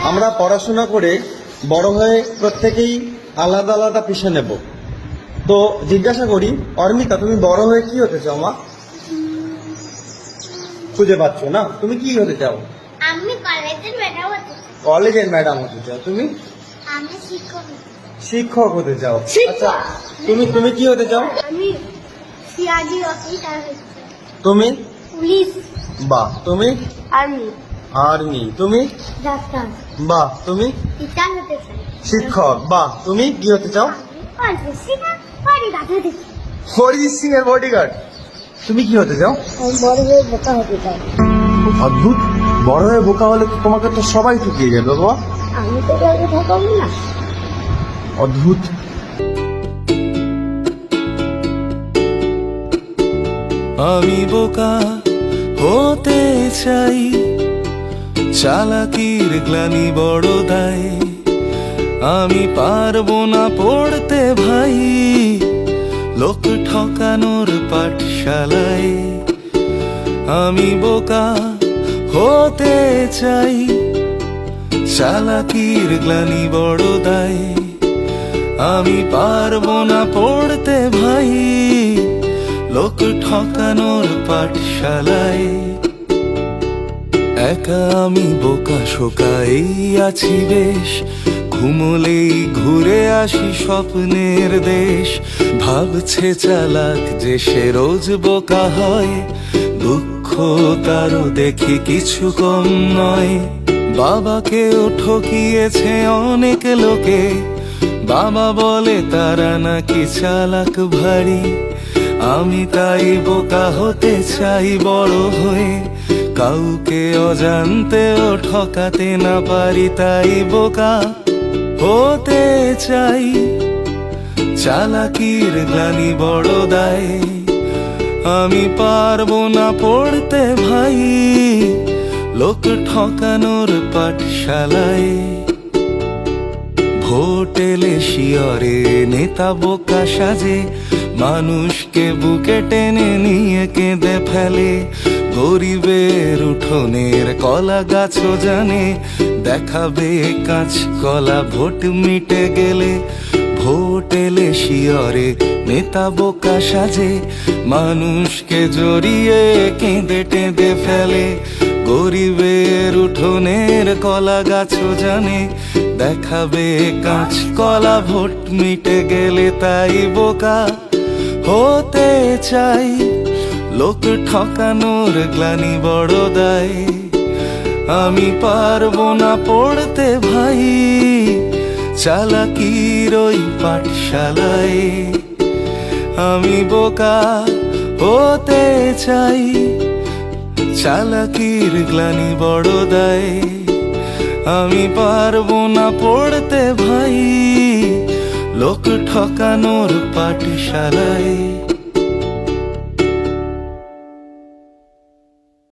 আমরা পড়াশোনা করে বড় হয়ে প্রত্যেকেই আলাদা আলাদা পেশা নেব। তো জিজ্ঞাসা করি, অর্মিতা তুমি বড় হয়ে কি হতে চাও? মা খুঁজে পাচ্ছ না, তুমি কি হতে চাও? আমি কলেজের ম্যাডাম হতে চাই। কলেজের ম্যাডাম হতে চাও। তুমি আমি শিক্ষক হতে চাই। শিক্ষক হতে চাও। শিক্ষক। আচ্ছা, তুমি তুমি কি হতে চাও? আমি সিআইডি অফিসার হতে চাই। তুমি? পুলিশ। বাহ। তুমি? আর্মি। আর্মি। তুমি? ডাক্তার। বাহ। তুমি? টিচার হতে চাই। শিক্ষক। বাহ। তুমি কি হতে চাও? অরিজিৎ সিং বডিগার্ড হতে চাই। অরিজিৎ সিং এর বডিগার্ড। তুমি কি হতে চাও? আমি বড় হয়ে বোকা হতে চাই। খুব অদ্ভুত। বড় হয়ে বোকা হলে তো তোমাকে তো সবাই ঠকিয়ে যাবে বাবা। আমি তো কাউকে ঠকাবো না। অদ্ভুত। আমি বোকা হতে চাই, চালাকির গ্লানি বড় দায়, আমি পারবো না পড়তে ভাই, লোক ঠকানোর পাঠশালায়। আমি বোকা হতে চাই, চালাকির গ্লানি বড় দায়, আমি পারবো না পড়তে ভাই, লোক ঠকানোর পাঠশালায়। একা আমি বোকা শোকাই আছি বেশ, ঘুমলেই ঘুরে আসি স্বপ্নের দেশ। ভাবছে চালাক যে সে রোজ বোকা হয়, দুঃখ তারও দেখি কিছু কম নয়। বাবাকেও ঠকিয়েছে অনেক লোকে, বাবা বলে তারা নাকি চালাক ভারী। আমি তাই বোকা হতে চাই বড় হয়ে, কাউকে অজান্তেও ঠকাতে না পারি, তাই বোকা হতে চাই, চালাকির গ্লানি বড় দায়, আমি পারবো না পড়তে ভাই, লোক ঠকানোর পাঠশালায়। ভোট এলে শিয়রে নেতা বোকা সাজে, মানুষকে বুকে টেনে নিয়ে কেঁদে ফেলে। গরিবের উঠোনের কলা গাছও জানে, দেখাবে কাঁচ কলা ভোট মিটে গেলে। ভোট এলে শিয়রে নেতা বোকা সাজে, মানুষকে জড়িয়ে কেঁদে টেঁদে ফেলে। গরিবের উঠোনের কলা গাছও জানে, দেখাবে কাঁচ কলা ভোট মিটে গেলে। তাই বোকা হতে চাই, লোক ঠকানোর গ্লানি বড় দায়, আমি পারবো না পড়তে ভাই, চালাকির ওই পাঠশালায়। আমি বোকা হতে চাই, চালাকির গ্লানি বড় দায়, আমি পারবো না পড়তে ভাই, লোক ঠকানোর পাঠশালায়।